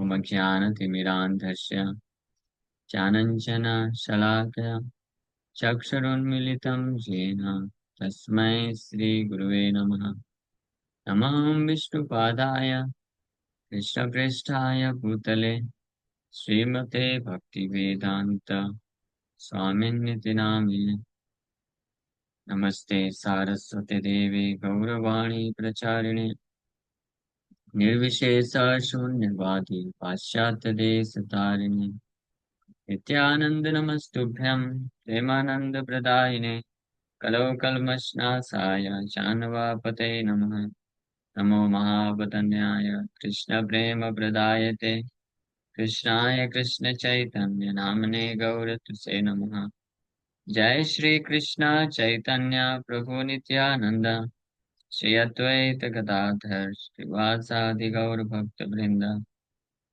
ज्ञानतिमिरान्धस्य ज्ञानञ्जनशलाकया चक्षुरुन्मिलितं येन तस्मै श्रीगुरुवे नमः। नमः विष्णुपादाय कृष्णप्रेष्ठाय भूतले श्रीमते भक्तिवेदान्त स्वामिन्निति नामिने। नमस्ते सारस्वते देवे गौरवाणी प्रचारिणे निर्विशेष शून्यवादी पाश्चात्यदेशतारिणे नित्यानंद नमस्तुभ्यं प्रेमानंद प्रदायिने कलौ कल्मषनाशाय शान्वापते नमः। नमो महावदन्याय कृष्ण प्रेम प्रदायते कृष्णाय कृष्ण चैतन्य नामने गौरतुसे नमः। जय श्री कृष्ण चैतन्य प्रभु नित्यानंद श्री अद्वैत गदाधर श्रीवासादि गौर भक्त वृंद।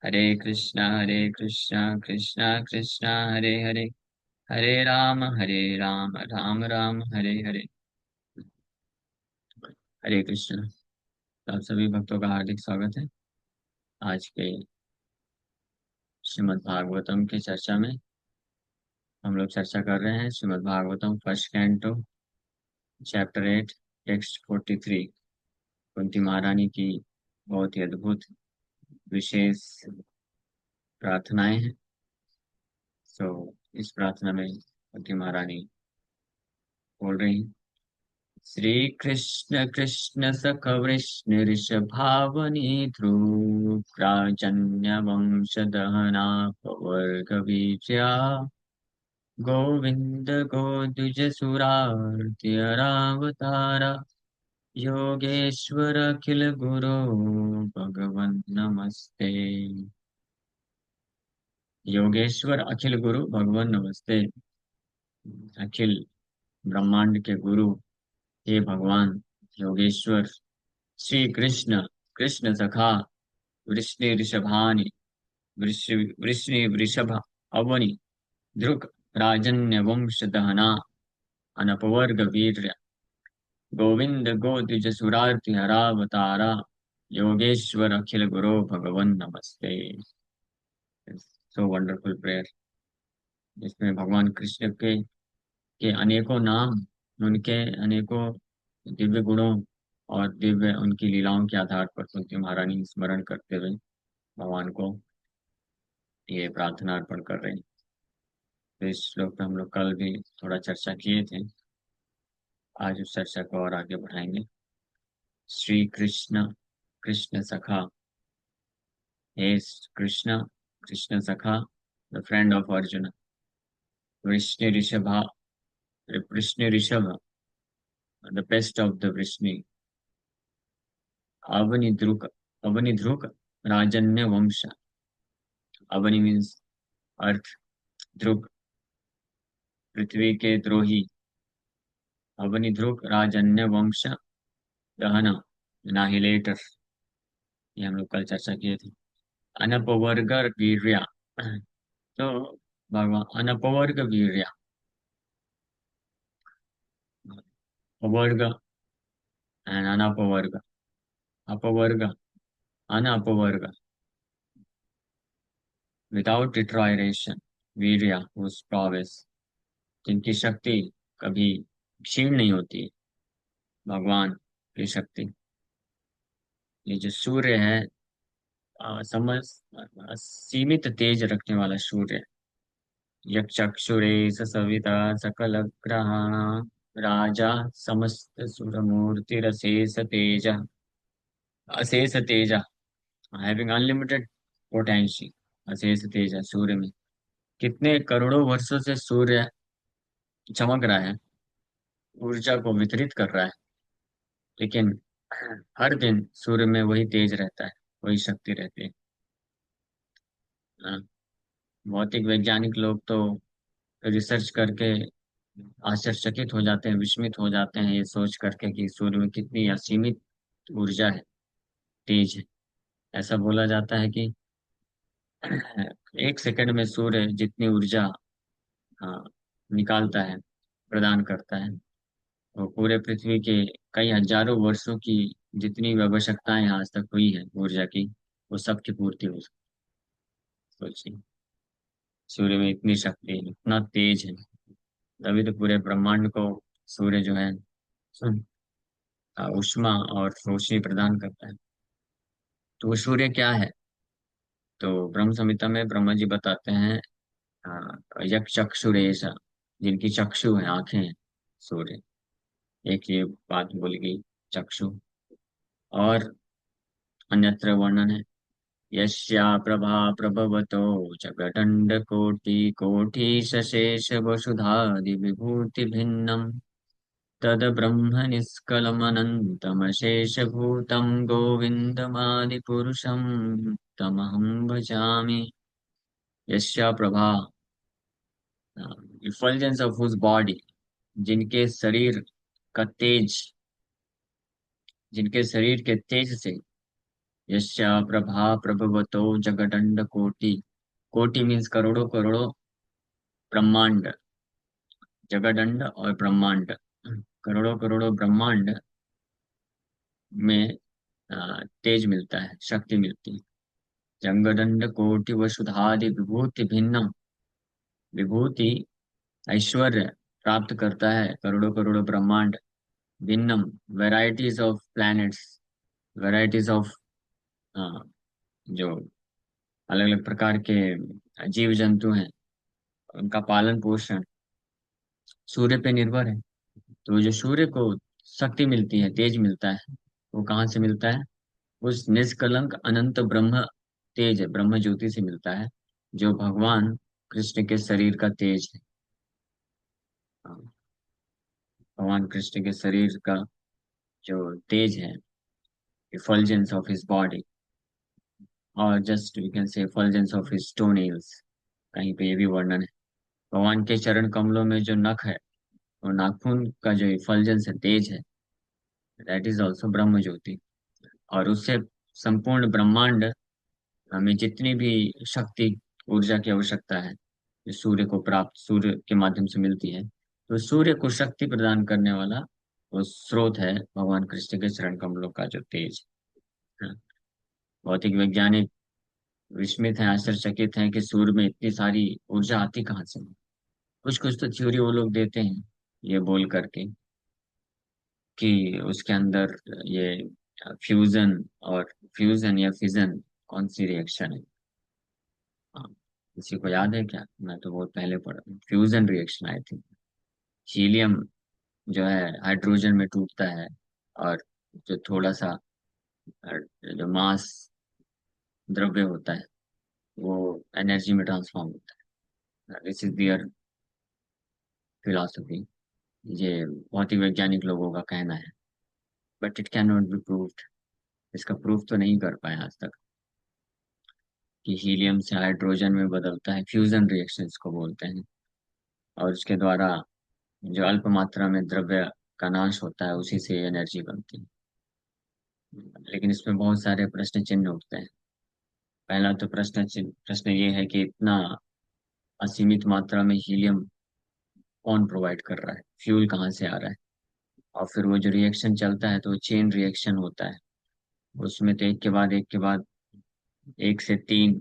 हरे कृष्णा कृष्णा कृष्णा हरे हरे, हरे राम राम राम हरे हरे। हरे कृष्ण। तो आप सभी भक्तों का हार्दिक स्वागत है आज के श्रीमद् भागवतम की चर्चा में। हम लोग चर्चा कर रहे हैं Shrimad Bhagavatam first canto chapter 8 text 43। Kunti महारानी की बहुत ही अद्भुत विशेष प्रार्थनाएं हैं। तो इस प्रार्थना में कुंती महारानी बोल रही हैं, श्री कृष्ण कृष्ण सख वृष्ण ऋषभावनी ध्रुव प्राजन्य वंश दहना पवर्ग विजया गोविंद गोदुज सुरार्ति अरावतारा योगेश्वर अखिल गुरो भगवन नमस्ते। योगेश्वर अखिल गुरु भगवान नमस्ते। अखिल ब्रह्मांड के गुरु हे भगवान योगेश्वर श्री कृष्ण कृष्ण सखा वृष्णि ऋषभानि वृष्णि वृषभ अवनि ध्रुक राजन्य वंश दहना अनपवर्ग वीर्य गोविंद गोद्विज सुरार्ति हरावतारा योगेश्वर अखिल गुरो भगवन नमस्ते। सो वंडरफुल प्रेयर जिसमें भगवान कृष्ण के अनेकों नाम, उनके अनेकों दिव्य गुणों और दिव्य उनकी लीलाओं के आधार पर कुंती महारानी स्मरण करते हुए भगवान को ये प्रार्थना अर्पण कर रहे हैं। तो इस श्लोक पे हम लोग कल भी थोड़ा चर्चा किए थे, आज उस चर्चा को और आगे बढ़ाएंगे। श्री कृष्ण कृष्ण सखा, हे कृष्ण कृष्ण सखा the friend of Arjun, Vrishni ऋषभा वृष्णि ऋषभ the best of the Vrishni, अवनि ध्रुक अवनि ध्रुक राजन्य वंश। अवनि मीन्स अर्थ, ध्रुक पृथ्वी के द्रोही, अवनि ध्रुक राजन्य वंश दहन नाहिलेटर, ये हम लोग कल चर्चा किए थे। अनपवर्ग वीर्या, तो भगवान अनपवर्ग वीर्या, वर्ग एंड अनपवर्ग, अपवर्ग अनपवर्ग विदाउट डिट्रॉयरेशन वीर्या whose prowess, जिनकी शक्ति कभी क्षीण नहीं होती, भगवान की शक्ति। ये जो सूर्य है समझ सीमित तेज रखने वाला सूर्य, यक्षक्षुरे सविता सकल ग्रहाण राजा समस्त सुरमूर्तिरशेष तेज, अशेष तेज, हैविंग अनलिमिटेड पोटेंशियल। अशेष तेज है सूर्य में, कितने करोड़ों वर्षों से सूर्य चमक रहा है, ऊर्जा को वितरित कर रहा है, लेकिन हर दिन सूर्य में वही तेज रहता है, वही शक्ति रहती है। हाँ, भौतिक वैज्ञानिक लोग तो रिसर्च करके आश्चर्यचकित हो जाते हैं, विस्मित हो जाते हैं ये सोच करके कि सूर्य में कितनी असीमित ऊर्जा है, तेज है। ऐसा बोला जाता है कि एक सेकंड में सूर्य जितनी ऊर्जा हाँ, निकालता है, प्रदान करता है, वो पूरे पृथ्वी के कई हजारों वर्षों की जितनी भी आवश्यकताएं आज तक हुई है ऊर्जा की, वो सब की पूर्ति हो सकती सोचिए, सूर्य में इतनी शक्ति है, इतना तेज है, तभी तो पूरे ब्रह्मांड को सूर्य जो है ऊष्मा और रोशनी प्रदान करता है। तो वो सूर्य क्या है? तो ब्रह्म संहिता में ब्रह्मा जी बताते हैं, यक्ष चक्षुरेशा, जिनकी चक्षु है, आंखें हैं, सूर्य। एक ये बात बोली गई, चक्षु। और अन्यत्र वर्णन है, यस्या प्रभा प्रभवतो जगदण्ड कोटि कोटि सशेष वसुधादि विभूति भिन्नम तद ब्रह्म निष्कलमनन्तमशेष भूतं गोविन्दमादि पुरुषं तमहं भजामि। यस्या प्रभा, इफल्जेंस ऑफ हुज बॉडी, जिनके शरीर का तेज, जिनके शरीर के तेज से, यस्या प्रभा प्रभवतो जगदंड कोटि, कोटि मीन्स करोड़ों करोड़ों, ब्रह्मांड, जगदंड और ब्रह्मांड, करोड़ों करोड़ों ब्रह्मांड में तेज मिलता है, शक्ति मिलती है। जगदंड कोटि वसुधादि विभूति भिन्नम, विभूति ऐश्वर्य प्राप्त करता है करोड़ों करोड़ों ब्रह्मांड। भिन्नम, varieties of planets, varieties of जो अलग अलग प्रकार के जीव जंतु हैं, उनका पालन पोषण सूर्य पे निर्भर है। तो जो सूर्य को शक्ति मिलती है, तेज मिलता है, वो कहाँ से मिलता है? उस निष्कलंक अनंत ब्रह्म तेज, ब्रह्म ज्योति से मिलता है, जो भगवान कृष्ण के शरीर का तेज है। हाँ, भगवान कृष्ण के शरीर का जो तेज है, इफल्जेंस ऑफ हिज बॉडी, और just we can say effulgence of his toenails, कहीं पे ये भी वर्णन है। भगवान के चरण कमलों में जो नख है, और नाखून का जो इफल्जेंस है, तेज है, दैट इज ऑल्सो ब्रह्म ज्योति। और उससे संपूर्ण ब्रह्मांड, हमें जितनी भी शक्ति, ऊर्जा की आवश्यकता है, जो सूर्य को प्राप्त, सूर्य के माध्यम से मिलती है। तो सूर्य को शक्ति प्रदान करने वाला वो स्रोत है भगवान कृष्ण के चरण कमलों का जो तेज है। भौतिक वैज्ञानिक विस्मित हैं, आश्चर्यचकित हैं कि सूर्य में इतनी सारी ऊर्जा आती कहाँ से। कुछ कुछ तो थ्योरी वो लोग देते हैं, ये बोल करके कि उसके अंदर ये फ्यूजन, और फ्यूजन या फिजन, कौन सी रिएक्शन है? हाँ, किसी को याद है क्या? मैं तो बहुत पहले पढ़ा, फ्यूजन रिएक्शन आई थी। हीलियम जो है हाइड्रोजन में टूटता है, और जो थोड़ा सा जो मास द्रव्य होता है, वो एनर्जी में ट्रांसफॉर्म होता है। दिस इज दियर फिलोसफी, ये भौतिक वैज्ञानिक लोगों का कहना है, but it can not be proved. इसका प्रूफ तो नहीं कर पाए आज तक कि हीलियम से हाइड्रोजन में बदलता है, फ्यूजन रिएक्शन इसको बोलते हैं। और उसके द्वारा जो अल्प मात्रा में द्रव्य का नाश होता है, उसी से एनर्जी बनती है। लेकिन इसमें बहुत सारे प्रश्न चिन्ह उठते हैं। पहला तो प्रश्न ये है कि इतना असीमित मात्रा में हीलियम कौन प्रोवाइड कर रहा है, फ्यूल कहाँ से आ रहा है? और फिर वो जो रिएक्शन चलता है, तो चेन रिएक्शन होता है, उसमें तो एक के बाद एक के बाद, एक से तीन,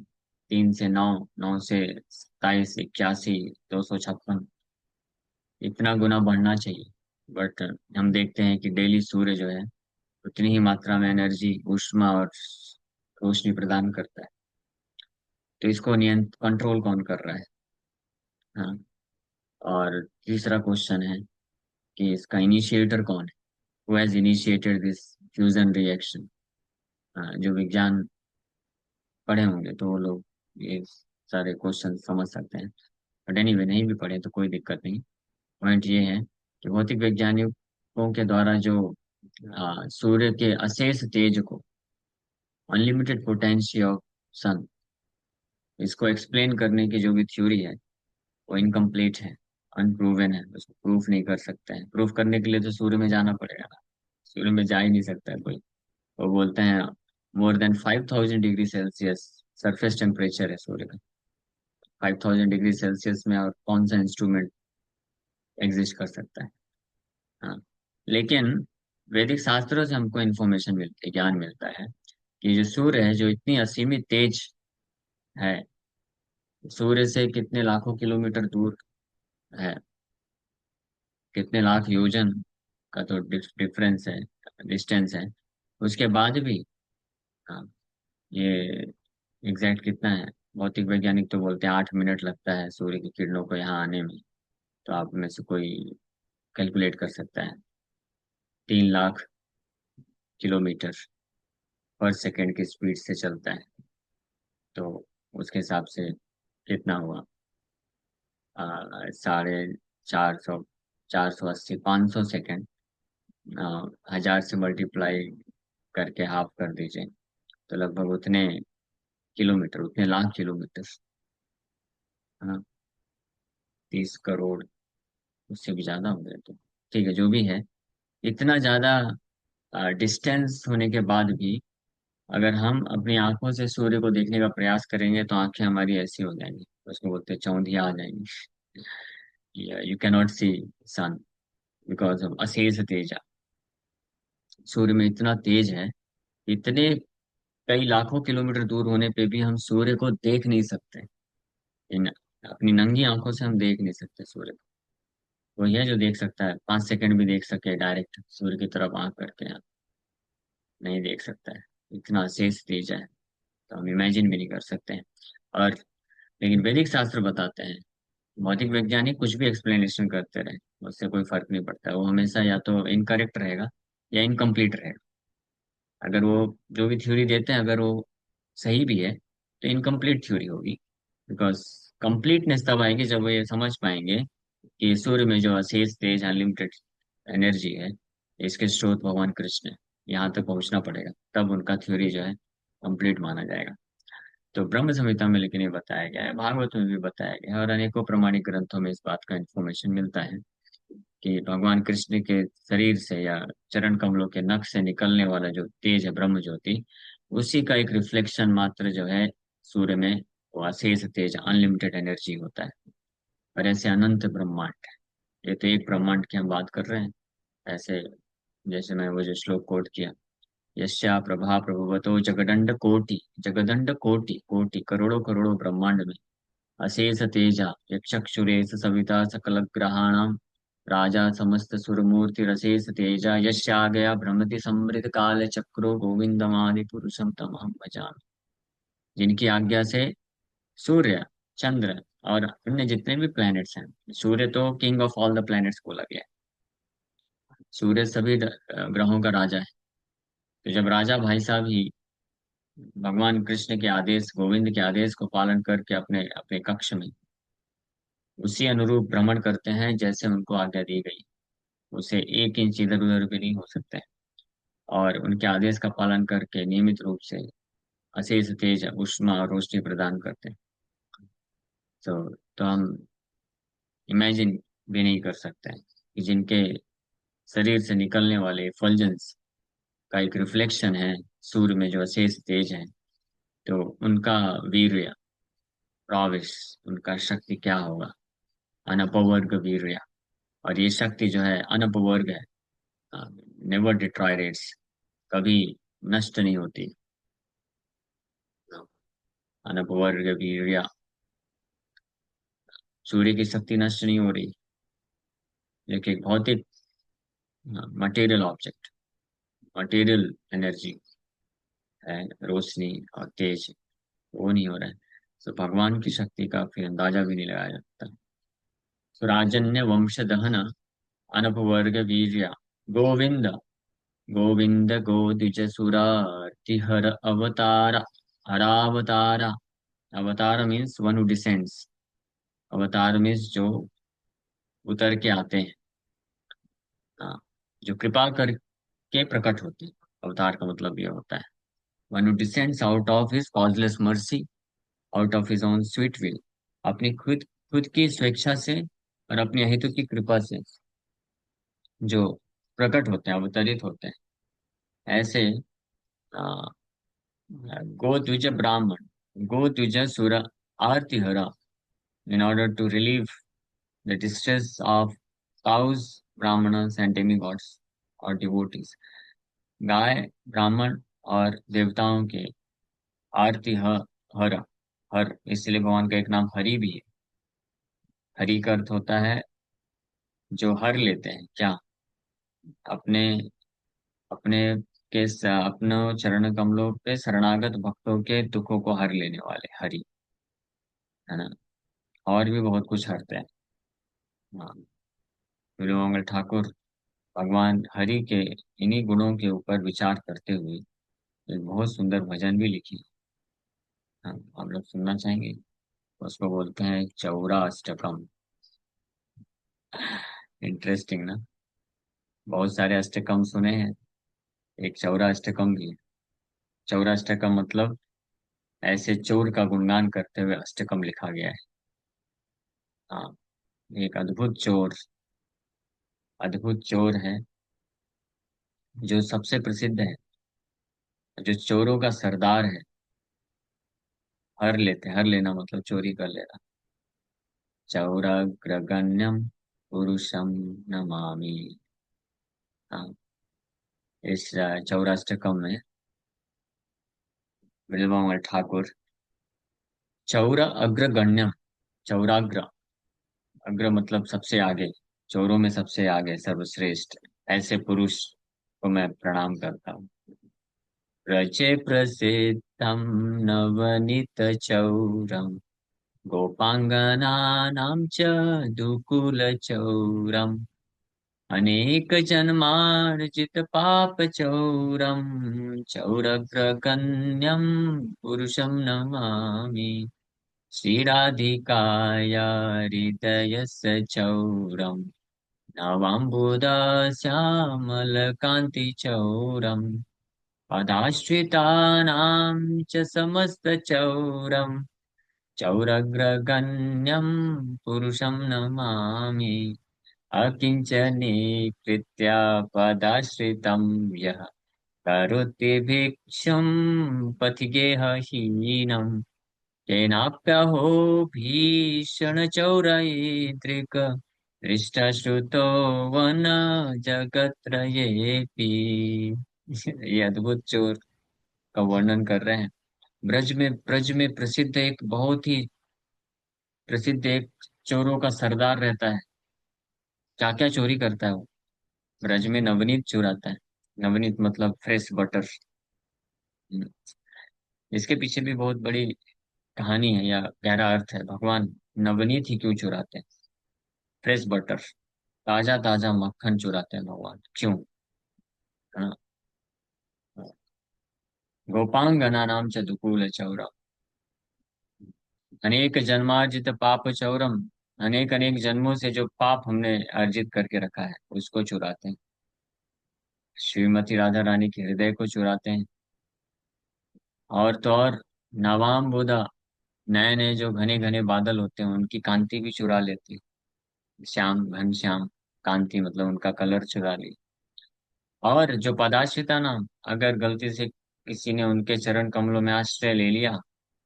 तीन से नौ, नौ से 27, 81, 256, इतना गुना बढ़ना चाहिए। बट हम देखते हैं कि डेली सूर्य जो है उतनी ही मात्रा में एनर्जी, ऊष्मा और रोशनी प्रदान करता है। तो इसको नियंत्रण, कंट्रोल कौन कर रहा है? हाँ। और तीसरा क्वेश्चन है कि इसका इनिशिएटर कौन है? Who has initiated this fusion reaction? जो विज्ञान पढ़े होंगे तो वो लोग ये सारे क्वेश्चन समझ सकते हैं। बट एनीवे, नहीं भी पढ़े तो कोई दिक्कत नहीं। पॉइंट ये है कि भौतिक वैज्ञानिकों के द्वारा जो सूर्य के अशेष तेज को, अनलिमिटेड पोटेंशियल ऑफ सन, इसको एक्सप्लेन करने की जो भी थ्योरी है, वो इनकम्प्लीट है, अनप्रूवन है, उसको प्रूफ नहीं कर सकते हैं। प्रूफ करने के लिए तो सूर्य में जाना पड़ेगा ना, सूर्य में जा ही नहीं सकता है कोई। वो बोलते हैं more than 5000 degree Celsius surface temperature है सूर्य का। 5000 डिग्री सेल्सियस में और कौन सा इंस्ट्रूमेंट एग्जिस्ट कर सकता है? हाँ। लेकिन वैदिक शास्त्रों से हमको इन्फॉर्मेशन मिलती है, ज्ञान मिलता है कि जो सूर्य है, जो इतनी असीमित तेज है, सूर्य से कितने लाखों किलोमीटर दूर है, कितने लाख योजन का तो डिफरेंस है, डिस्टेंस है। उसके बाद भी हाँ, ये एग्जैक्ट कितना है, भौतिक वैज्ञानिक तो बोलते हैं 8 मिनट लगता है सूर्य की किरणों को यहाँ आने में। तो आप में से कोई कैलकुलेट कर सकता है, 3 लाख किलोमीटर पर सेकंड की स्पीड से चलता है। तो उसके हिसाब से कितना हुआ, 450, 480, 500 सेकंड, 1000 से मल्टीप्लाई करके हाफ कर दीजिए, तो लगभग उतने किलोमीटर, उतने लाख किलोमीटर, है ना, 30 करोड़, उससे भी ज्यादा हो गए तो। ठीक है, जो भी है, इतना ज्यादा डिस्टेंस होने के बाद भी अगर हम अपनी आंखों से सूर्य को देखने का प्रयास करेंगे तो आंखें हमारी ऐसी हो जाएंगी, उसको बोलते हैं चौंधिया आ जाएंगी। You can not see sun because of अशेष तेज। सूर्य में इतना तेज है, इतने कई लाखों किलोमीटर दूर होने पे भी हम सूर्य को देख नहीं सकते। इन अपनी नंगी आंखों से हम देख नहीं सकते सूर्य को। वही है जो देख सकता है, 5 सेकंड भी देख सके डायरेक्ट सूर्य की तरफ आंख करके, आप नहीं देख सकता है। इतना अशेष तेज है, तो हम इमेजिन भी नहीं कर सकते हैं। और लेकिन वैदिक शास्त्र बताते हैं, भौतिक वैज्ञानिक कुछ भी एक्सप्लेनेशन करते रहे, उससे कोई फर्क नहीं पड़ता, वो हमेशा या तो इनकरेक्ट रहेगा या इनकम्प्लीट रहेगा। अगर वो जो भी थ्योरी देते हैं, अगर वो सही भी है तो इनकम्प्लीट थ्योरी होगी। बिकॉज कंप्लीटनेस तब आएगी जब वो ये समझ पाएंगे कि सूर्य में जो अशेष तेज अनलिमिटेड एनर्जी है, इसके स्रोत भगवान कृष्ण है। यहाँ तक पहुंचना पड़ेगा, तब उनका थ्योरी जो है कंप्लीट माना जाएगा। तो ब्रह्म संहिता में लेकिन ये बताया गया है, भागवत में भी बताया गया है, और अनेकों प्रमाणिक ग्रंथों में इस बात का इंफॉर्मेशन मिलता है कि भगवान कृष्ण के शरीर से या चरण कमलों के नख से निकलने वाला जो तेज है, ब्रह्म ज्योति, उसी का एक रिफ्लेक्शन मात्र जो है सूर्य में, वो अशेष तेज अनलिमिटेड एनर्जी होता है। और ऐसे अनंत ब्रह्मांड है। ये तो एक ब्रह्मांड की हम बात कर रहे हैं। ऐसे जैसे मैं वो जो श्लोक कोट किया, यस्या प्रभा प्रभुवतो जगदंड कोटि, जगदंड कोटि कोटि करोड़ों करोड़ों ब्रह्मांड में अशेष तेजा यक्षुरेश सविता सकल ग्रहाणाम राजा समस्त सुरमूर्ति रशेष तेजा यस्या गया भ्रमति समृत काल चक्रो गोविंदमादि पुरुषम तमहम भजामि। जिनकी आज्ञा से सूर्य, चंद्र और अन्य जितने भी प्लैनेट्स हैं, सूर्य तो king of all the planets बोला गया है। सूर्य सभी ग्रहों का राजा है। तो जब राजा भाई साहब ही भगवान कृष्ण के आदेश, गोविंद के आदेश को पालन करके अपने अपने कक्ष में उसी अनुरूप भ्रमण करते हैं जैसे उनको आज्ञा दी गई, उसे 1 इंच इधर उधर भी नहीं हो सकता है, और उनके आदेश का पालन करके नियमित रूप से अशेष तेज उष्मा और रोशनी प्रदान करते हैं, तो हम इमेजिन भी नहीं कर सकते हैं कि जिनके शरीर से निकलने वाले एफल्जेंस का एक रिफ्लेक्शन है सूर्य में जो अशेष तेज है, तो उनका वीर्य, प्रॉविस, उनका शक्ति क्या होगा, अनपवर्ग वीर्य। और ये शक्ति जो है अनपवर्ग है, नेवर डिट्रॉयरेट्स, कभी नष्ट नहीं होती। अनपवर्ग वीर्य, सूर्य की शक्ति नष्ट नहीं हो रही, लेकिन एक भौतिक मटेरियल ऑब्जेक्ट, मटेरियल एनर्जी है, रोशनी और तेज, वो नहीं हो रहा है। तो भगवान की शक्ति का फिर अंदाजा भी नहीं लगाया जाता। तो राजन्य वंश दहन अनपवर्ग वीर्य गोविंद, गोविंद गोदिज सुरार्तिहर अवतार, हरावतारा। अवतार मीन्स वन हु डिसेंड्स, अवतार मीन्स जो उतर के आते हैं, हाँ, जो कृपा करके प्रकट होते हैं। अवतार का मतलब यह होता है, one who descends out of his causeless mercy, out of his own sweet will, अपनी खुद खुद की स्वेच्छा से और अपनी अहेतु की कृपा से जो प्रकट होते हैं, अवतरित होते हैं। ऐसे go द्विज ब्राह्मण, go द्विज सुर आरती हरा, in order to relieve the distress of cows, brahmanas and demigods or devotees। गाय, ब्राह्मण और देवताओं के आरती हरा, हर, इसलिए भगवान का एक नाम हरि भी है। हरि का अर्थ होता है जो हर लेते हैं क्या, अपने अपने अपने चरण कमलों पे शरणागत भक्तों के दुखों को हर लेने वाले हरि, है ना। और भी बहुत कुछ हरते हैं। हाँ, विलोमंगल ठाकुर भगवान हरि के इन्हीं गुणों के ऊपर विचार करते हुए एक बहुत सुंदर भजन भी लिखी। हाँ, हम लोग सुनना चाहेंगे। उसको बोलते हैं चौरा अष्टकम। इंटरेस्टिंग ना। बहुत सारे अष्टकम सुने हैं, एक चौरा अष्टकम भी है। चौरा अष्टकम मतलब ऐसे चोर का गुणगान करते हुए अष्टकम लिखा गया है। हाँ, एक अद्भुत चोर है जो सबसे प्रसिद्ध है, जो चोरों का सरदार है। हर लेना मतलब चोरी कर लेना। चौराग्रगण्यम पुरुषम नमामि। हाँ, इस चौराष्टकम में बिल्वामल ठाकुर चौरा अग्रगण्यम, चौराग्र, अग्र मतलब सबसे आगे, चोरों में सबसे आगे सर्वश्रेष्ठ ऐसे पुरुष को मैं प्रणाम करता हूँ। रचे प्रसिद्धम नवनीत चौरम, गोपांगनानां च दुकुल चौरम, अनेक जन्मार्जित पाप चौरम, चौरग्रगण्यम पुरुषं नमामि। श्रीराधिकाया हृदयस्य चौरम, नवाम्बुदश्यामलकान्तिचौरम्, पदाश्रितानां च समस्तचौरम्, चौरग्रगण्यं पुरुषं नमामि। अकिञ्चनीकृत्य पदाश्रितं यः, करोति भिक्षुं पथिगेहहीनम्, केनाप्यहो भीषणचौरैत्रिक, दृष्टश्रुतो वन जगत्त्रयेऽपि। ये अद्भुत चोर का वर्णन कर रहे हैं। ब्रज में प्रसिद्ध एक बहुत ही प्रसिद्ध एक चोरों का सरदार रहता है। क्या क्या चोरी करता है वो। ब्रज में नवनीत चुराता है। नवनीत मतलब फ्रेश बटर। इसके पीछे भी बहुत बड़ी कहानी है या गहरा अर्थ है। भगवान नवनीत ही क्यों चुराते हैं, फ्रेश बटर, ताजा ताजा मक्खन चुराते हैं भगवान क्यों, है ना। गोपांगना नाम च दुकूल चौरम, अनेक जन्मार्जित पाप चौरम, अनेक अनेक जन्मों से जो पाप हमने अर्जित करके रखा है उसको चुराते हैं। श्रीमती राधा रानी के हृदय को चुराते हैं। और तो और नवाम बुधा, नए नए जो घने घने बादल होते हैं उनकी कांति भी चुरा लेते हैं। श्याम घन श्याम कांति मतलब उनका कलर चुरा ली। और जो पदाश्रिता नाम, अगर गलती से किसी ने उनके चरण कमलों में आश्रय ले लिया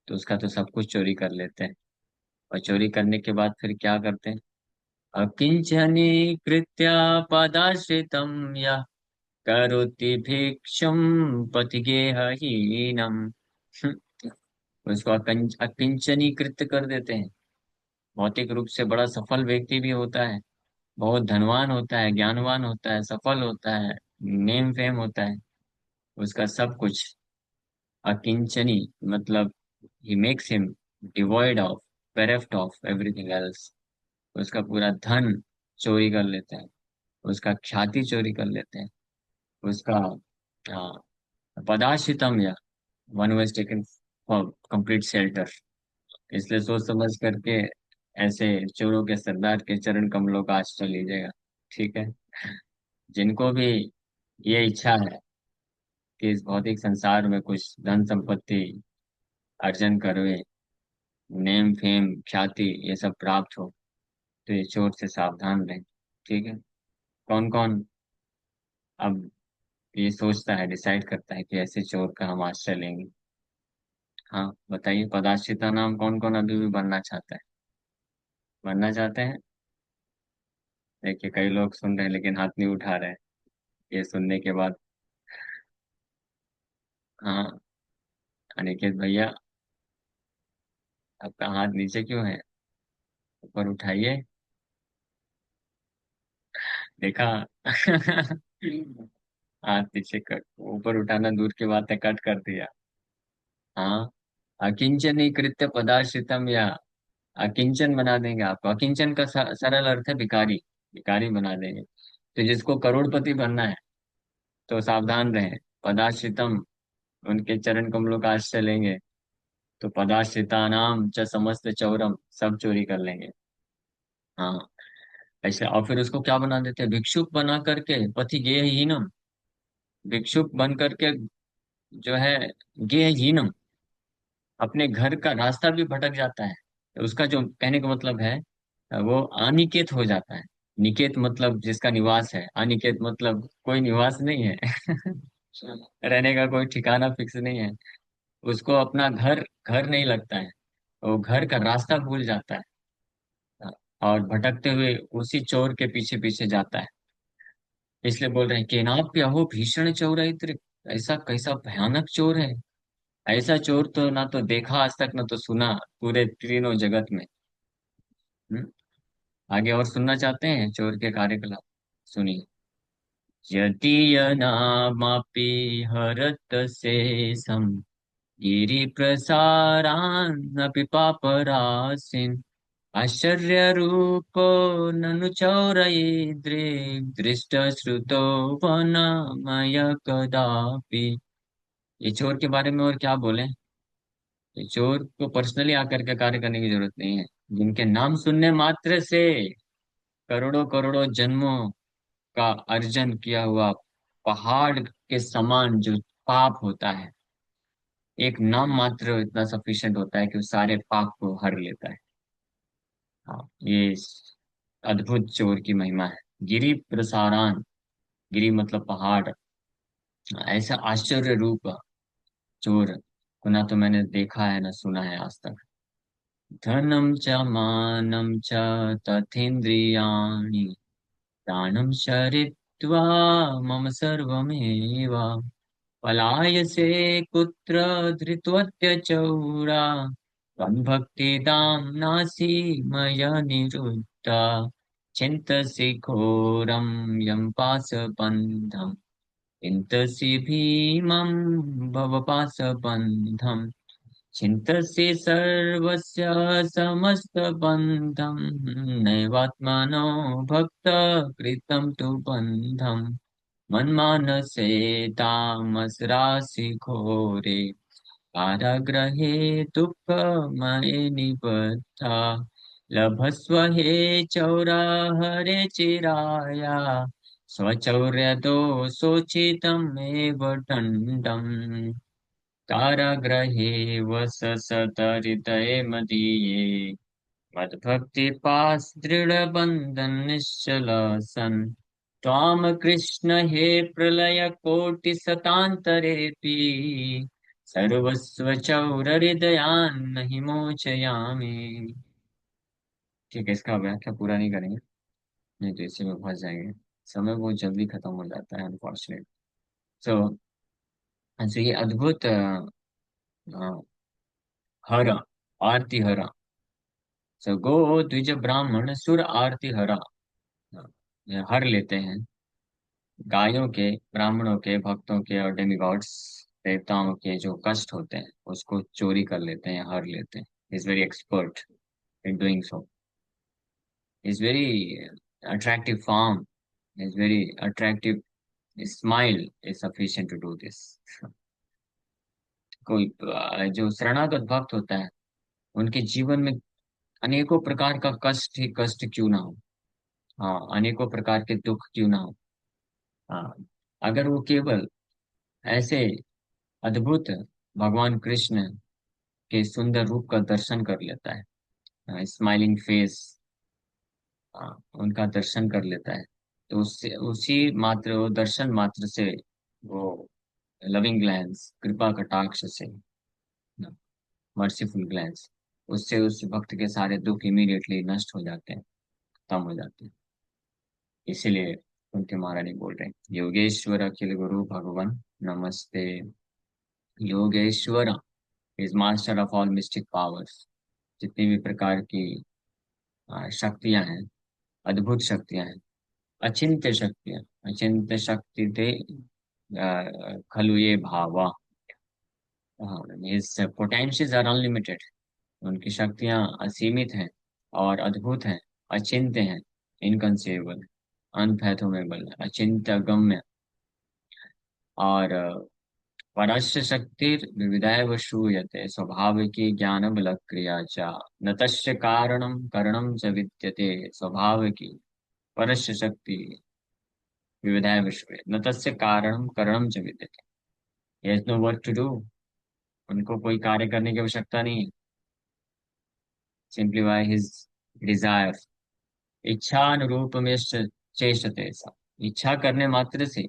तो उसका तो सब कुछ चोरी कर लेते हैं। और चोरी करने के बाद फिर क्या करते हैं। अकिंचनी कृत्या पदाश्रितम या, करोति भिक्षुम पथिगेहहीनम। उसको अकिंचनी कृत्य कर देते हैं। भौतिक रूप से बड़ा सफल व्यक्ति भी होता है, बहुत धनवान होता है, ज्ञानवान होता है, सफल होता है, नेम फेम होता है, उसका सब कुछ अकिंचनी मतलब he makes him devoid of, bereft of everything else. उसका पूरा धन चोरी कर लेते हैं, उसका ख्याति चोरी कर लेते हैं, उसका पदाशितम या, one was taken for complete shelter. इसलिए सोच समझ करके ऐसे चोरों के सरदार के चरण कमलों का आश्रय लीजिएगा। ठीक है। जिनको भी ये इच्छा है कि इस भौतिक संसार में कुछ धन संपत्ति अर्जन करे, नेम फेम ख्याति ये सब प्राप्त हो, तो ये चोर से सावधान रहें। ठीक है। कौन कौन अब ये सोचता है, डिसाइड करता है कि ऐसे चोर का हम आश्रय लेंगे। हाँ बताइए, पदाश्रिता नाम कौन कौन अभी भी बनना चाहता है, बनना चाहते हैं। देखिए कई लोग सुन रहे हैं लेकिन हाथ नहीं उठा रहे हैं। ये सुनने के बाद, हाँ, अनिकेत भैया, आपका हाथ नीचे क्यों है? ऊपर उठाइए। देखा? हाथ नीचे कर, ऊपर उठाना दूर की बात है, कट कर दिया। हाँ। अकिंचन कृत्य पदार्थितम, या अकिंचन बना देंगे आपको। अकिंचन का सरल अर्थ है भिखारी। भिखारी बना देंगे। तो जिसको करोड़पति बनना है तो सावधान रहें। पदाश्रितम, उनके चरण कमलों का आश्रय लेंगे तो पदाश्रिता नाम च समस्त चौरम, सब चोरी कर लेंगे। हाँ। ऐसे, और फिर उसको क्या बना देते हैं, भिक्षुक बना करके, पति गेहहीनम, भिक्षुक बन करके जो है, गेहहीनम, अपने घर का रास्ता भी भटक जाता है। तो उसका जो कहने का मतलब है, वो अनिकेत हो जाता है। निकेत मतलब जिसका निवास है, अनिकेत मतलब कोई निवास नहीं है। रहने का कोई ठिकाना फिक्स नहीं है। उसको अपना घर घर नहीं लगता है। वो घर का रास्ता भूल जाता है। और भटकते हुए उसी चोर के पीछे पीछे जाता है। इसलिए बोल रहे हैं कि नाप क्या हो भीषण चौराइत्र, ऐसा कैसा भयानक चोर है। ऐसा चोर तो ना तो देखा आज तक, ना तो सुना पूरे तीनों जगत में। हम्म? आगे और सुनना चाहते हैं चोर के कार्यकलाप? सुनिए। यदीयनामपि हरत शेषम् गिरिप्रसारानपि पापराशिन् आश्चर्यरूपो ननु चौरयेद्रिक् दृष्टश्रुतो वनमय कदापि। ये चोर के बारे में और क्या बोले। ये चोर को पर्सनली आकर के कार्य करने की जरूरत नहीं है। जिनके नाम सुनने मात्र से करोड़ों करोड़ों जन्मों का अर्जन किया हुआ पहाड़ के समान जो पाप होता है, एक नाम मात्र इतना सफिशिएंट होता है कि उस सारे पाप को हर लेता है। हाँ, ये अद्भुत चोर की महिमा है। गिरी प्रसारान, गिरी मतलब पहाड़, ऐसा आश्चर्य रूप चोर को ना तो मैंने देखा है ना सुना है आज तक। धनम च मानं च तथेन्द्रियाणि प्राणं शरीत्वा मम सर्वमेव पलायसे कुत्र धृतवत्य चौरा त्वं भक्तिदां नासि मया निरुद्धा चिन्तसि घोरं यं पाशबन्धम् चिन्तसि भीमं भवपाशबन्धम् चिन्तसि सर्वस्य समस्तबन्धं नैवात्मनो भक्तकृतं तु बन्धम् मन्मानसे तामसराशि घोरे कारागृहे दुःखमये निबद्धा लभस्व हे चौराहरे चिराया स्वचौर्यतो शोचितमेव दण्डम् कारागृहे वससतहृदये मदीये मद्भक्तिपास दृढबन्धन निश्चल सन् त्वां कृष्ण हे प्रलयकोटिशतान्तरेऽपि सर्वस्व चौरहृदयान् हि मोचयामि। ठीक है, इसका व्याख्या पूरा नहीं करेंगे, नहीं तो इसी में फंस जाएंगे। समय बहुत जल्दी खत्म हो जाता है अनफॉर्चुनेट। सो ये अद्भुत अ, हर, आरती हर। सो गो द्विज ब्राह्मण सुर आरती हरा, ये हर लेते हैं गायों के, ब्राह्मणों के, भक्तों के और डेमिगॉड्स, देवताओं के जो कष्ट होते हैं उसको चोरी कर लेते हैं, हर लेते हैं। Is very expert in doing so. Is very attractive form, is very attractive smile is sufficient to do this. कोई जो शरणागत भक्त होता है, उनके जीवन में अनेकों प्रकार का कष्ट ही कष्ट क्यों ना हो, हाँ, अनेकों प्रकार के दुख क्यों ना हो, हाँ, अगर वो केवल ऐसे अद्भुत भगवान कृष्ण के सुंदर रूप का दर्शन कर लेता है, स्माइलिंग फेस, उनका दर्शन कर लेता है, तो उससे, उसी मात्र वो दर्शन मात्र से, वो लविंग ग्लैंस, कृपा कटाक्ष से, मर्सीफुल ग्लैंस, उससे उस भक्त के सारे दुख इमीडिएटली नष्ट हो जाते हैं, खत्म हो जाते हैं। इसीलिए उनके महारानी बोल रहे हैं, योगेश्वर अखिल गुरु भगवान नमस्ते। Yogeshwar is master of all mystic powers. जितनी भी प्रकार की शक्तियां हैं, अद्भुत शक्तियां हैं, अचिंत्य शक्तियां, अचिंत्य शक्ति थे खलु ये भावा। His potentials are unlimited. उनकी शक्तियां असीमित हैं और अद्भुत हैं, अचिंत्य हैं, इनकंसीवेबल, अनफैथोमेबल, अचिंत्य गम्य। और परस्य शक्तिर विविधाव श्रूयते स्वाभाविकी ज्ञान बल क्रिया च न तस्य कारणम करणम च विद्यते स्वाभाविकी परस्य शक्ति विविधाव श्रूयते न तस्य कारणम करणम च विद्यते। He has no work to do। उनको कोई कार्य करने की आवश्यकता नहीं है। सिंपली बाय हिज डिजायर, इच्छा अनुरूप में चेष्टते ऐसा। इच्छा करने मात्र से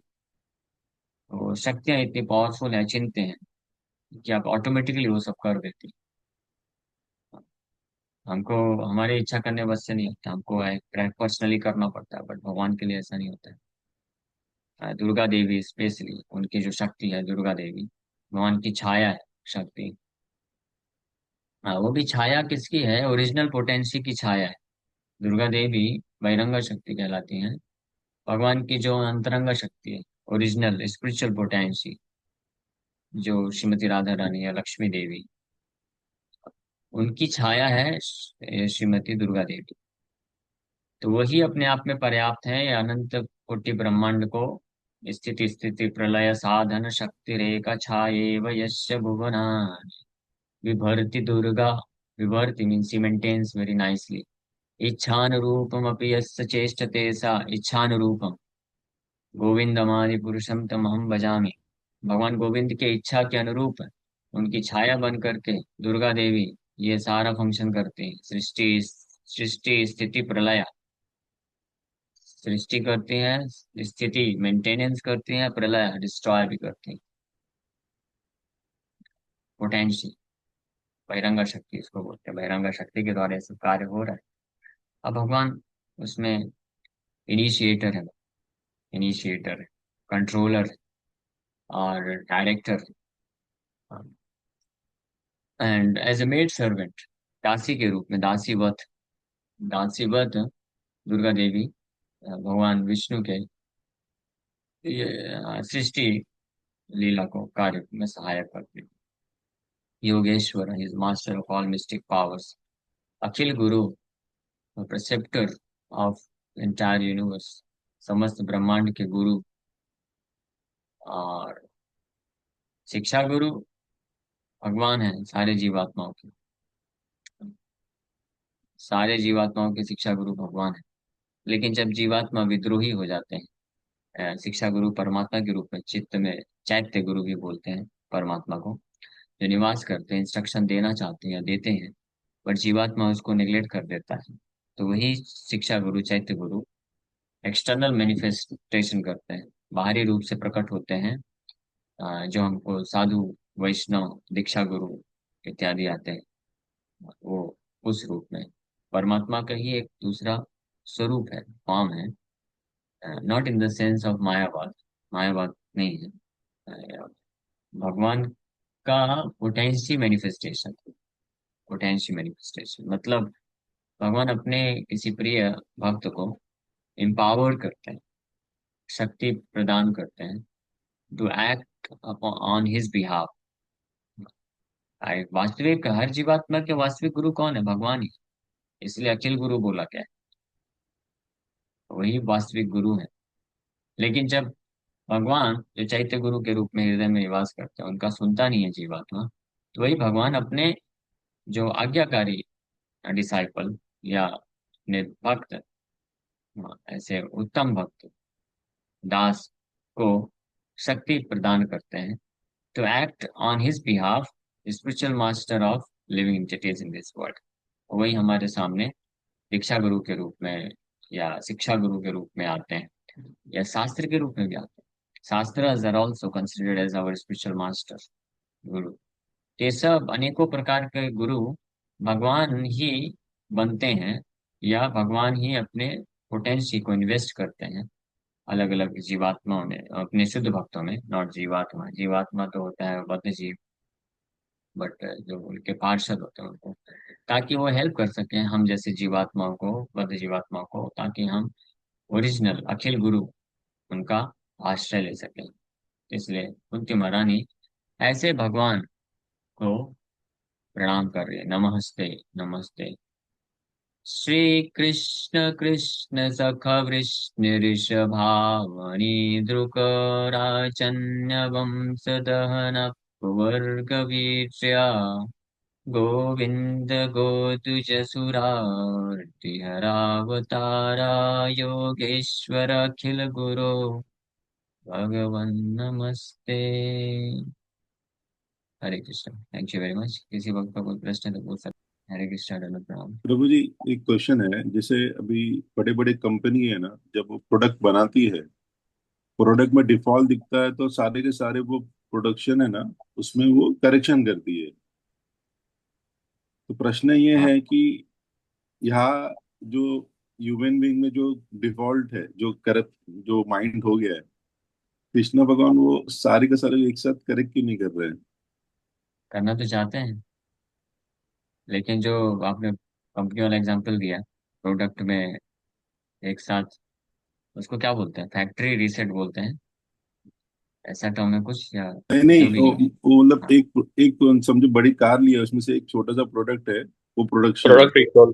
वो शक्तियां इतनी पावरफुल है, अचिंत्य हैं, कि आप ऑटोमेटिकली वो सब कर देती। हमको हमारी इच्छा करने बस से नहीं होता, हमको पर्सनली करना पड़ता है, बट भगवान के लिए ऐसा नहीं होता है। दुर्गा देवी स्पेशली, उनकी जो शक्ति है, दुर्गा देवी भगवान की छाया है, शक्ति। वो भी छाया किसकी है? ओरिजिनल पोटेंसी की छाया है। दुर्गा देवी बहिरंगा शक्ति कहलाती हैं। भगवान की जो अंतरंगा शक्ति है, ओरिजिनल स्पिरिचुअल पोटेंसी, जो श्रीमती राधा रानी या लक्ष्मी देवी, उनकी छाया है श्रीमती दुर्गा देवी। तो वही अपने आप में पर्याप्त है ये अनंत कोटि ब्रह्मांड को स्थिति स्थिति प्रलय साधन शक्ति रेखा छाएव यस्य भुवना विभर्ति दुर्गा। विभर्ति मीन्स सी मेंटेन्स वेरी नाइसली। इच्छानुरूपम अपि यस्य चेष्टते सा इच्छानुरूपम गोविंदमादि पुरुषम तमहम भजामि। भगवान गोविंद के इच्छा के अनुरूप उनकी छाया बन करके दुर्गा देवी ये सारा फंक्शन करती हैं। सृष्टि सृष्टि स्थिति प्रलय, सृष्टि करती हैं, स्थिति मेंटेनेंस करती हैं, प्रलय डिस्ट्रॉय भी करती हैं। पोटेंशियल, बहिरंगा शक्ति इसको बोलते हैं। बहिरंगा शक्ति के द्वारा ये सब कार्य हो रहा है। अब भगवान उसमें इनिशिएटर है, इनिशिएटर है, कंट्रोलर और director, and as a maid servant, दासी के रूप में, दासीवत। दासीवत दुर्गा देवी भगवान विष्णु के ये सृष्टि लीला को कार्य में सहायक करती है। योगेश्वर is master of all mystic powers, अखिल गुरु, प्रेसेप्टर ऑफ एंटायर यूनिवर्स, समस्त ब्रह्मांड के गुरु। और शिक्षा गुरु भगवान है सारे जीवात्माओं के, सारे जीवात्माओं के शिक्षा गुरु भगवान है। लेकिन जब जीवात्मा विद्रोही हो जाते हैं, शिक्षा गुरु परमात्मा के रूप में चित्त में, चैत्य गुरु भी बोलते हैं परमात्मा को, जो निवास करते हैं, इंस्ट्रक्शन देना चाहते हैं या देते हैं, पर जीवात्मा उसको निग्लेक्ट कर देता है। तो वही शिक्षा गुरु, चैत्य गुरु एक्सटर्नल मैनिफेस्टेशन करते हैं, बाहरी रूप से प्रकट होते हैं। जो हमको साधु, वैष्णव, दीक्षा गुरु इत्यादि आते हैं, वो उस रूप में परमात्मा का ही एक दूसरा स्वरूप है, फॉर्म है। Not in the sense of मायावाद, मायावाद नहीं है। भगवान का पोटेंसी मैनिफेस्टेशन, पोटेंसी मैनिफेस्टेशन मतलब भगवान अपने किसी प्रिय भक्त को एम्पावर करते हैं, शक्ति प्रदान करते हैं, to act on his behalf. वास्तविक हर जीवात्मा के वास्तविक गुरु कौन है? भगवान ही। इसलिए अखिल गुरु बोला गया है, वही वास्तविक गुरु है। लेकिन जब भगवान जो चैत्य गुरु के रूप में हृदय में निवास करते हैं, उनका सुनता नहीं है जीवात्मा, तो वही भगवान अपने जो आज्ञाकारी डिसाइपल या अपने भक्त, ऐसे उत्तम भक्त दास को शक्ति प्रदान करते हैं, to act on his behalf, spiritual master of living entities in this world. वही हमारे सामने दीक्षा गुरु के रूप में या शिक्षा गुरु के रूप में आते हैं, या शास्त्र के रूप में भी आते हैं। Shastra are also considered as our spiritual master, guru. ये सब अनेकों प्रकार के गुरु भगवान ही बनते हैं, या भगवान ही अपने पोटेंसी को इन्वेस्ट करते हैं अलग अलग जीवात्माओं में, अपने शुद्ध भक्तों में। नॉट जीवात्मा, जीवात्मा तो होता है बद्ध जीव, बट जो उनके पार्षद होते हैं उनको ताकि वो हेल्प कर सकें हम जैसे जीवात्माओं को, बद्ध जीवात्माओं को, ताकि हम ओरिजिनल अखिल गुरु उनका आश्रय ले सकें। इसलिए कुंती महारानी ऐसे भगवान को प्रणाम कर रही है। नमस्ते, नमस्ते। श्री कृष्ण कृष्ण सखा विष्णु ऋषभावनी द्रुकराचन्य वंश दहन वर्ग वीर्या गोविंद गोतुजसुरार्तिहरावतारा योगेश्वर अखिल गुरो भगवन नमस्ते। Hare Krishna. Thank you very much. किसी वक्त का कोई प्रश्न है तो पूछ सकते हैं। हरे कृष्ण, दंडवत प्रणाम। प्रभु जी, एक क्वेश्चन है। जैसे अभी बड़े बड़े कंपनी है ना, जब वो प्रोडक्ट बनाती है, प्रोडक्ट में डिफॉल्ट दिखता है तो सारे के सारे वो प्रोडक्शन है ना, उसमें वो करेक्शन करती है। तो प्रश्न ये हाँ, है कि यहाँ जो ह्यूमन बीइंग में जो डिफॉल्ट है, जो करप्ट जो माइंड हो गया है, कृष्ण भगवान वो सारे के सारे एक साथ करेक्ट क्यों नहीं कर रहे हैं? करना तो चाहते हैं, लेकिन जो आपने कंपनी वाला एग्जांपल दिया, प्रोडक्ट में एक साथ, उसको क्या बोलते हैं? फैक्ट्री रीसेट बोलते हैं, ऐसा टर्म है कुछ, या नहीं नहीं, जो भी है। वो मतलब हाँ, एक एक समझो बड़ी कार लिया, उसमें से एक छोटा सा प्रोडक्ट है, वो प्रोडक्शन है। Product recall.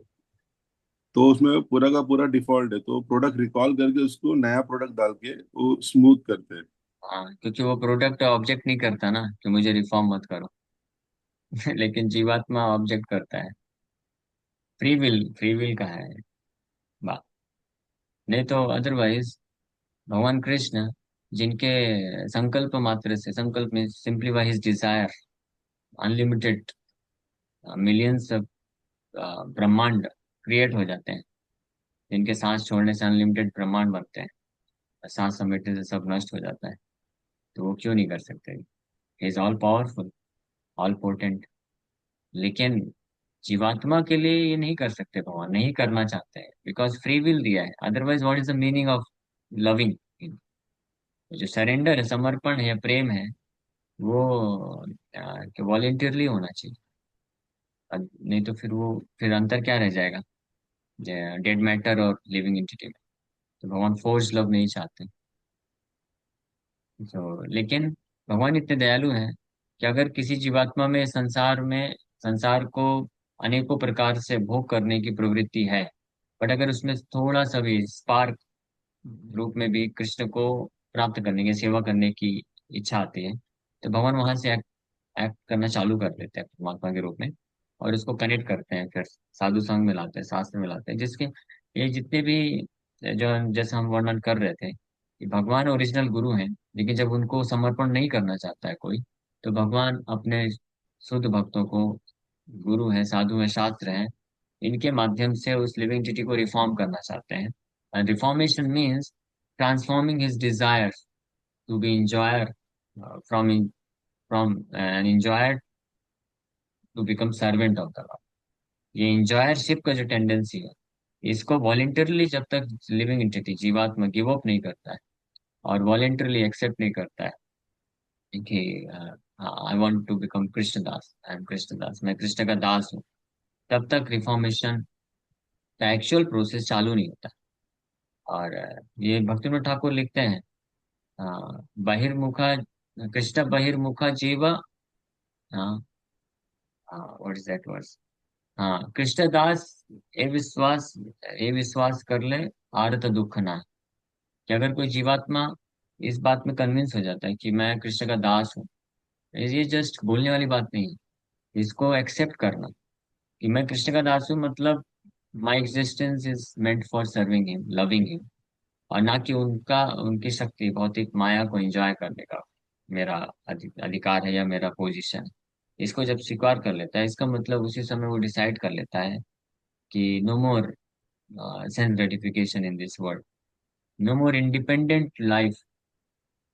तो उसमें पूरा का पूरा डिफॉल्ट है, तो प्रोडक्ट रिकॉल करके उसको नया प्रोडक्ट डाल के वो स्मूथ करते हैं। हाँ, क्योंकि वो प्रोडक्ट ऑब्जेक्ट नहीं करता ना कि मुझे रिफॉर्म मत करो। लेकिन जीवात्मा ऑब्जेक्ट करता है। फ्री विल का है बात। नहीं तो अदरवाइज भगवान कृष्ण, जिनके संकल्प मात्र से, संकल्प में simplify his Dzire, unlimited millions ब्रह्मांड क्रिएट हो जाते हैं, जिनके सांस छोड़ने से अनलिमिटेड ब्रह्मांड बनते हैं, सांस समेटने से सब नष्ट हो जाता है। तो वो क्यों नहीं कर सकते? He is all powerful, all potent. लेकिन जीवात्मा के लिए ये नहीं कर सकते, भगवान नहीं करना चाहते हैं, बिकॉज फ्री विल दिया है। Otherwise what is the meaning of loving? जो सरेंडर है, समर्पण है या प्रेम है, वो वॉलेंटियरली होना चाहिए। नहीं तो फिर वो, फिर अंतर क्या रह जाएगा डेड मैटर और लिविंग एंटिटी में? तो भगवान फोर्स लव नहीं चाहते। तो लेकिन भगवान इतने दयालु हैं कि अगर किसी जीवात्मा में संसार को अनेकों प्रकार से भोग करने की प्रवृत्ति है, बट अगर उसमें थोड़ा सा भी स्पार्क रूप में भी कृष्ण को प्राप्त करने की, सेवा करने की इच्छा आती है, तो भगवान वहां से एक्ट करना चालू कर देते हैं परमात्मा के रूप में, और उसको कनेक्ट करते हैं, फिर साधु संग में लाते हैं, शास्त्र में लाते हैं, जिसके ये जितने भी जो जैसे हम वर्णन कर रहे थे कि भगवान ओरिजिनल गुरु हैं, लेकिन जब उनको समर्पण नहीं करना चाहता है कोई, तो भगवान अपने शुद्ध भक्तों को, गुरु है, साधु है, शास्त्र है, इनके माध्यम से उस लिविंग एंटिटी को रिफॉर्म करना चाहते हैं। Reformation means transforming his desire to be enjoyer from from an enjoyer to become servant of the Lord. ये इंजॉयरशिप का जो टेंडेंसी है, इसको वॉलेंटरली जब तक लिविंग एंटिटी जीवात्मा गिव अप नहीं करता है और वॉलेंटरली एक्सेप्ट नहीं करता है कि I want to become Krishnadas, I am Krishnadas, मैं कृष्ण का दास हूँ, तब तक रिफॉर्मेशन का एक्चुअल प्रोसेस चालू नहीं होता। और ये भक्तिनाथ ठाकुर लिखते हैं, बहिर्मुखा, कृष्ण बहिर्मुखा जीव, हाँ, व्हाट इज दैट वर्स, हाँ, कृष्णदास ये विश्वास कर ले, आरत दुख ना। कि अगर कोई जीवात्मा इस बात में कन्विंस हो जाता है कि मैं कृष्ण का दास हूँ, ये जस्ट बोलने वाली बात नहीं है, इसको एक्सेप्ट करना कि मैं कृष्ण का दास हूँ, मतलब my existence is meant for serving him, loving him, और ना कि उनकी शक्ति, भौतिक माया को एंजॉय करने का मेरा अधिकार है या मेरा पोजीशन है। इसको जब स्वीकार कर लेता है, इसका मतलब उसी समय वो डिसाइड कर लेता है कि no more sense gratification in this world, no more independent life,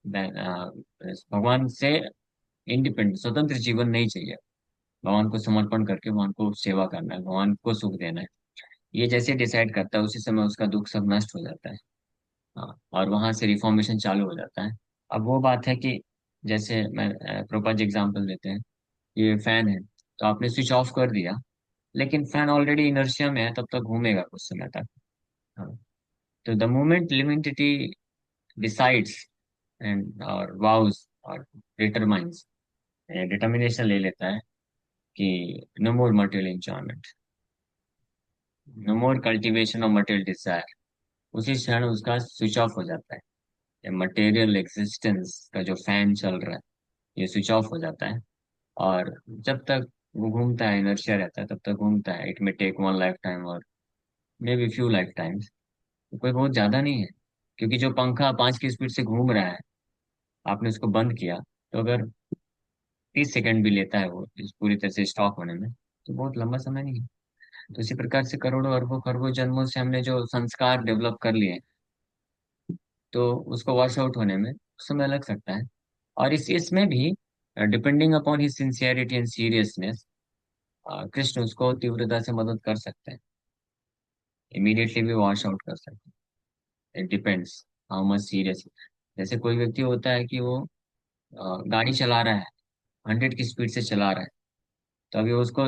भगवान से इंडिपेंडेंट स्वतंत्र जीवन नहीं चाहिए। भगवान को समर्पण करके भगवान को सेवा करना है, भगवान को सुख देना है। ये जैसे डिसाइड करता है, उसी समय उसका दुख सब नष्ट हो जाता है। हाँ, और वहां से रिफॉर्मेशन चालू हो जाता है। अब वो बात है कि जैसे मैं प्रभुपाद जी एग्जाम्पल देते हैं, ये फैन है, तो आपने स्विच ऑफ कर दिया, लेकिन फैन ऑलरेडी इनर्शिया में है, तब तक घूमेगा कुछ समय तक। हाँ। तो द मोमेंट लिमिडिटी डिसाइड्स एंड और वाउस और डिटरमाइंस, डिटर्मिनेशन ले लेता है कि no more material enjoyment, no more cultivation of material desire, उसी क्षण उसका स्विच ऑफ हो जाता है। मटेरियल एग्जिस्टेंस का जो फैन चल रहा है, ये स्विच ऑफ हो जाता है। और जब तक वो घूमता है, इनर्शिया रहता है, तब तक घूमता है। इट में टेक वन लाइफ टाइम और may be few life times, कोई बहुत ज्यादा नहीं है। क्योंकि जो पंखा 5 की स्पीड से घूम रहा है, आपने उसको बंद किया, तो अगर 30 सेकंड भी लेता है वो इस पूरी तरह से स्टॉक होने में, तो बहुत लंबा समय नहीं है। तो इसी प्रकार से करोड़ों अरबों खरबों जन्मों से हमने जो संस्कार डेवलप कर लिए, तो उसको वॉश आउट होने में समय लग सकता है। और इस इसमें भी depending upon his sincerity and seriousness, Krishna उसको तीव्रता से मदद कर सकते हैं, इमीडिएटली भी वॉश आउट कर सकते हैं। It depends how much serious. जैसे कोई व्यक्ति होता है कि वो गाड़ी चला रहा है, 100 की स्पीड से चला रहा है, तो अभी वो उसको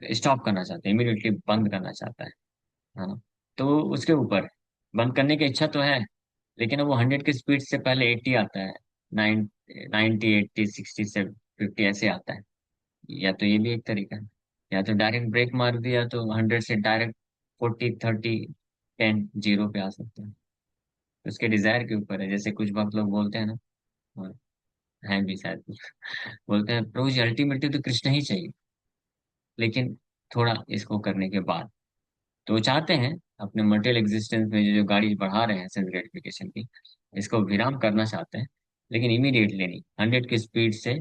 स्टॉप करना चाहता है, इमीडिएटली बंद करना चाहता है ना। तो उसके ऊपर है। बंद करने की इच्छा तो है, लेकिन अब वो 100 की स्पीड से पहले 80 आता है, 90, 80, 60 से 50 ऐसे आता है। या तो ये भी एक तरीका है, या तो डायरेक्ट ब्रेक मार दिया तो 100 से डायरेक्ट 40, 30, 10, 0 पे आ सकते हैं। उसके डिजायर के ऊपर है। जैसे कुछ वक्त लोग बोलते हैं ना, और हैं भी शायद कुछ, बोलते हैं प्रभु जी अल्टीमेटली तो कृष्ण ही चाहिए, लेकिन थोड़ा इसको करने के बाद तो वो चाहते हैं अपने मटेरियल एग्जिस्टेंस में जो जो गाड़ी बढ़ा रहे हैं सेंस ग्रेटिफिकेशन की, इसको विराम करना चाहते हैं। लेकिन इमीडिएटली नहीं, 100 की स्पीड से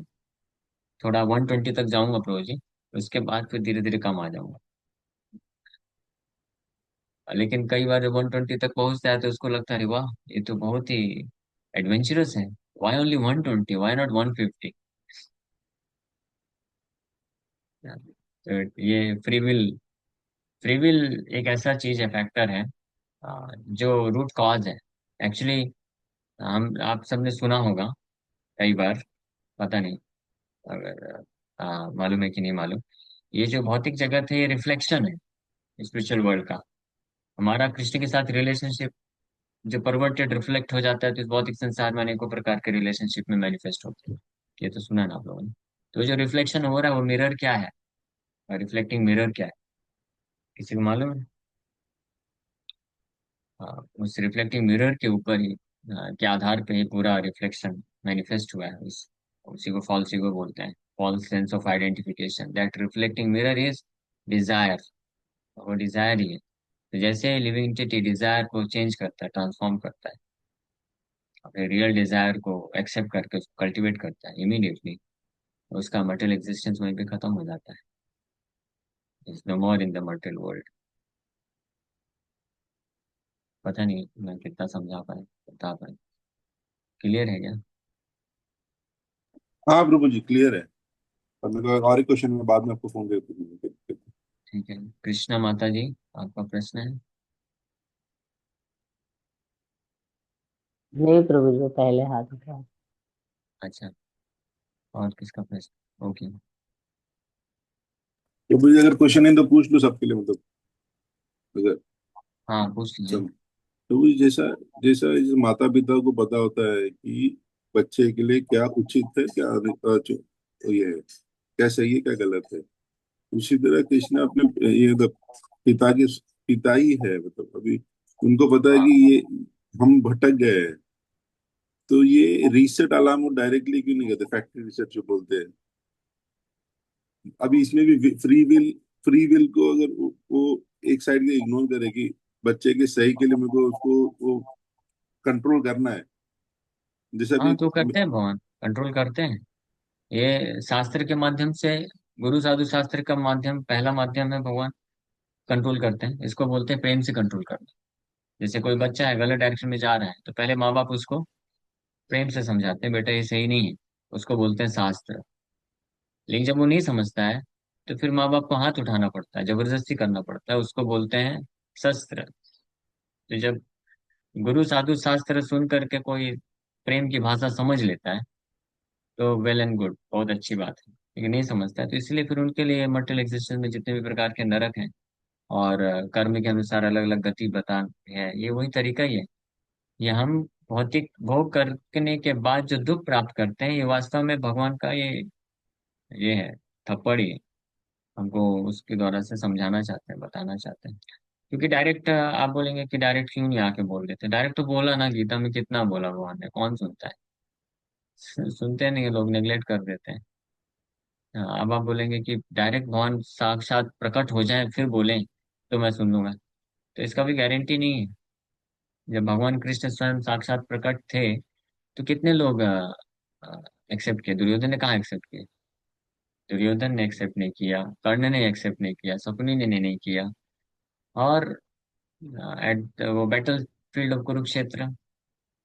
थोड़ा 120 तक जाऊंगा प्रभु जी, उसके बाद फिर धीरे धीरे कम आ जाऊंगा। लेकिन कई बार जब 120 तक पहुंचता है तो उसको लगता है अरे वाह, ये तो बहुत ही एडवेंचरस है। Why only 120, why not 150? तो ये फ्री विल एक ऐसा चीज है, फैक्टर है, जो रूट कॉज है एक्चुअली। हम आप सबने सुना होगा कई बार, पता नहीं अगर मालूम है कि नहीं मालूम, ये जो भौतिक जगत है ये रिफ्लेक्शन है स्पिरिचुअल वर्ल्ड का। हमारा कृष्ण के साथ रिलेशनशिप जो परवर्टेड रिफ्लेक्ट हो जाता है, तो इस भौतिक संसार में अनेकों प्रकार के रिलेशनशिप में मैनिफेस्ट होते हैं। ये तो सुना ना आप लोगों ने। तो जो रिफ्लेक्शन हो रहा है वो मिरर क्या है, रिफ्लेक्टिंग मिरर क्या है, किसी को मालूम है? उस रिफ्लेक्टिंग मिरर के ऊपर ही, के आधार पे ही पूरा रिफ्लेक्शन मैनिफेस्ट हुआ है। उसी को फॉल्स ईगो बोलते हैं, false sense of identification. That reflecting mirror is desire. वो डिजायर ही है। तो जैसे लिविंग एंटिटी डिजायर को चेंज करता है, ट्रांसफॉर्म करता है, अपने रियल डिजायर को एक्सेप्ट करके उसको कल्टीवेट करता है, इमीडिएटली उसका मटेरियल एग्जिस्टेंस वहीं पे खत्म हो जाता है। Is no more in the material world. पता नहीं मैं कितना समझा पाए, बता पाए, क्लियर है क्या? हाँ प्रभु जी, क्लियर है। और मेरे को और एक क्वेश्चन में बाद में आपको फोन करके पूछूंगा। ठीक है, कृष्णा माता जी, आपका प्रश्न है। नहीं प्रभु जी, पहले हाथ उठाओ। अच्छा, और किसका प्रश्न? ओके। प्रभु जी अगर क्वेश्चन है तो पूछ लो सबके लिए, मतलब अगर हाँ, पूछ लीजिए। सब। प्रभु जी जैसा जैसा इस माता पिता को पता होता है कि बच्चे के लिए क्या उचित है, क्या ये है, क्या सही है, क्या गलत है, उसी तरह कृष्ण अपने ये मतलब पिता के पिता ही है, मतलब अभी उनको पता है कि ये हम भटक गए हैं। तो ये रीसेट अलार्म वो डायरेक्टली क्यों नहीं करते, फैक्ट्री रीसेट जो बोलते हैं। अभी इसमें भी फ्री विल को अगर वो एक साइड के इग्नोर करे कि बच्चे के सही के लिए मेरे को उसको वो कंट्रोल करना है, जैसे हाँ, अभी। तो करते हैं भगवान, कंट्रोल करते हैं। ये शास्त्र के माध्यम से, गुरु साधु शास्त्र का माध्यम, पहला माध्यम है भगवान। कंट्रोल करते हैं, इसको बोलते हैं प्रेम से कंट्रोल करना। जैसे कोई बच्चा है गलत डायरेक्शन में जा रहा है, तो पहले माँ बाप उसको प्रेम से समझाते हैं, बेटा ये सही नहीं है, उसको बोलते हैं शास्त्र। लेकिन जब वो नहीं समझता है, तो फिर माँ बाप को हाथ उठाना पड़ता है, जबरदस्ती करना पड़ता है, उसको बोलते हैं शस्त्र। तो जब गुरु साधु शास्त्र सुन करके कोई प्रेम की भाषा समझ लेता है, तो वेल एंड गुड, बहुत अच्छी बात है। लेकिन नहीं समझता है, तो इसलिए फिर उनके लिए मटेरियल एग्जिस्टेंस में जितने भी प्रकार के नरक हैं और कर्म के अनुसार अलग अलग गति बता है, ये वही तरीका ही है। ये हम भौतिक भोग करने के बाद जो दुख प्राप्त करते हैं, ये वास्तव में भगवान का ये है, थप्पड़ ही है। हमको उसके द्वारा से समझाना चाहते हैं, बताना चाहते हैं। क्योंकि डायरेक्ट आप बोलेंगे कि डायरेक्ट क्यों नहीं आके बोल देते, डायरेक्ट तो बोला ना, गीता में कितना बोला भगवान ने, कौन सुनता है? सुनते नहीं है लोग, नेग्लेक्ट कर देते हैं। हाँ, अब आप बोलेंगे कि डायरेक्ट भगवान साक्षात प्रकट हो जाए फिर बोलें तो मैं सुन लूंगा, तो इसका भी गारंटी नहीं है। जब भगवान कृष्ण स्वयं साक्षात प्रकट थे तो कितने लोग एक्सेप्ट किए? दुर्योधन ने कहाँ एक्सेप्ट किया? दुर्योधन ने एक्सेप्ट नहीं किया, कर्ण ने एक्सेप्ट नहीं किया, शकुनी ने नहीं किया। और एट वो बैटल फील्ड ऑफ कुरुक्षेत्र,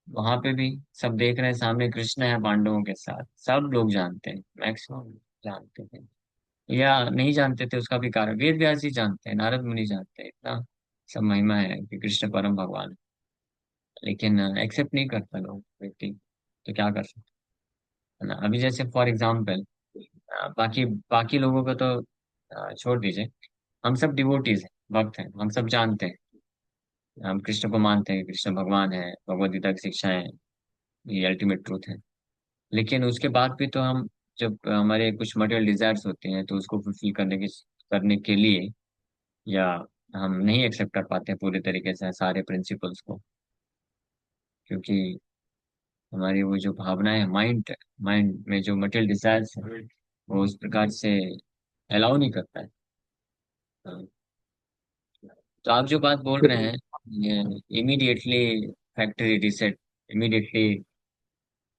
वहां पे भी सब देख रहे हैं, सामने कृष्ण है पांडवों के साथ, सब लोग जानते हैं, मैक्सिमम जानते थे या नहीं जानते थे, उसका भी कारण वेद व्यास जी जानते हैं, नारद मुनि जानते हैं, इतना सब महिमा है कि कृष्ण परम भगवान है। लेकिन एक्सेप्ट नहीं करता लोग, व्यक्ति, तो क्या कर सकते है ना? अभी जैसे फॉर एग्जाम्पल, बाकी बाकी लोगों को तो छोड़ दीजिए, हम सब डिवोटीज हैं, भक्त हैं, हम सब जानते हैं, हम कृष्ण को मानते हैं, कृष्ण भगवान है, भगवद गीता की शिक्षाएं, ये अल्टीमेट ट्रूथ है। लेकिन उसके बाद भी तो हम, जब हमारे कुछ मटेरियल डिजायर्स होते हैं तो उसको फुलफिल करने के लिए, या हम नहीं एक्सेप्ट कर पाते हैं पूरे तरीके से सारे प्रिंसिपल्स को, क्योंकि हमारी वो जो भावनाएं, माइंड माइंड में जो मटेरियल डिजायर्स है, वो उस प्रकार से अलाउ नहीं करता है। तो आप जो बात बोल रहे हैं, ये immediately factory reset, immediately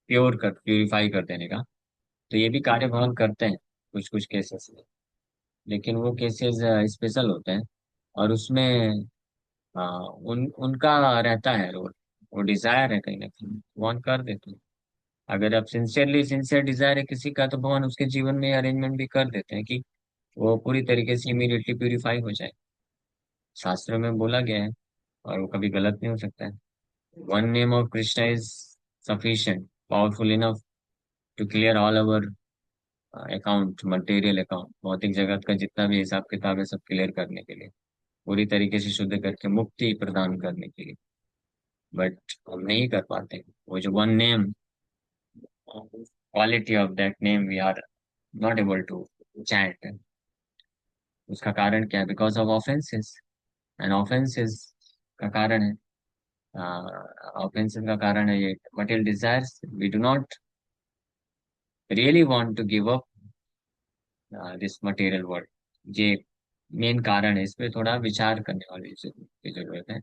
purify कर देने का, तो ये भी कार्य भगवान करते हैं कुछ कुछ केसेस में। लेकिन वो केसेस स्पेशल होते हैं, और उसमें उनका रहता है रोल, वो डिजायर है कहीं ना कहीं, भगवान कर देते हैं। अगर आप सिंसियर डिजायर है किसी का, तो भगवान उसके जीवन में अरेंजमेंट भी कर देते हैं कि वो पूरी तरीके से इमीडिएटली प्यूरिफाई हो जाए। शास्त्र में बोला गया है, और वो कभी गलत नहीं हो सकता है। One name of Krishna is sufficient, powerful enough to clear all our account, material account, भौतिक जगत का जितना भी हिसाब किताब है सब क्लियर करने के लिए, पूरी तरीके से शुद्ध करके मुक्ति प्रदान करने के लिए। बट हम नहीं कर पाते, वो जो one name, quality of that name we are not able to chant. उसका कारण क्या है? Because of offences, and offences का कारण है, ऑफेंसेस का कारण है ये material desires, we do not really want to give up this material world. ये मेन कारण है, इस पे थोड़ा विचार करने वाली की जरूरत है।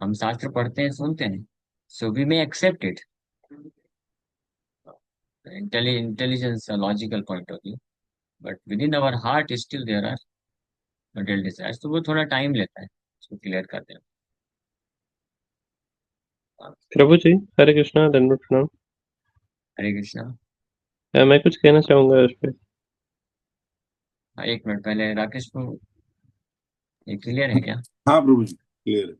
हम शास्त्र पढ़ते हैं, सुनते हैं, so we may accept it, intelligence logical point of view, but within our heart still there are material desires, तो वो थोड़ा टाइम लेता है उसको क्लियर करने में। प्रभु जी, हरे कृष्णा, दंडवत प्रणाम। हरे कृष्णा। मैं कुछ कहना चाहूंगा उस पे। एक मिनट पहले राकेश को, ये क्लियर है क्या? हाँ प्रभु जी, क्लियर है।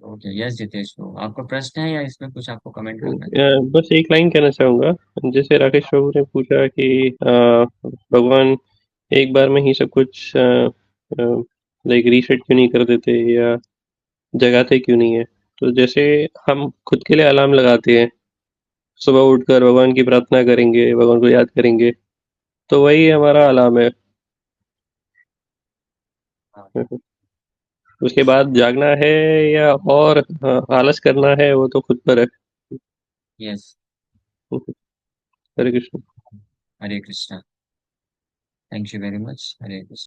ओके, यस जितेश को आपका प्रश्न है या इसमें कुछ आपको कमेंट करना है? बस एक लाइन कहना चाहूंगा। जैसे राकेश प्रभु ने पूछा कि भगवान एक बार में ही सब कुछ लाइक रीसेट क्यों नहीं कर देते या जगाते क्यों नहीं है। तो जैसे हम खुद के लिए अलार्म लगाते हैं, सुबह उठकर भगवान की प्रार्थना करेंगे, भगवान को याद करेंगे, तो वही हमारा अलार्म है। हाँ। उसके बाद जागना है या और आलस करना है, वो तो खुद पर है। Yes. Hare Krishna. Hare Krishna. Thank you very much. Hare Krishna.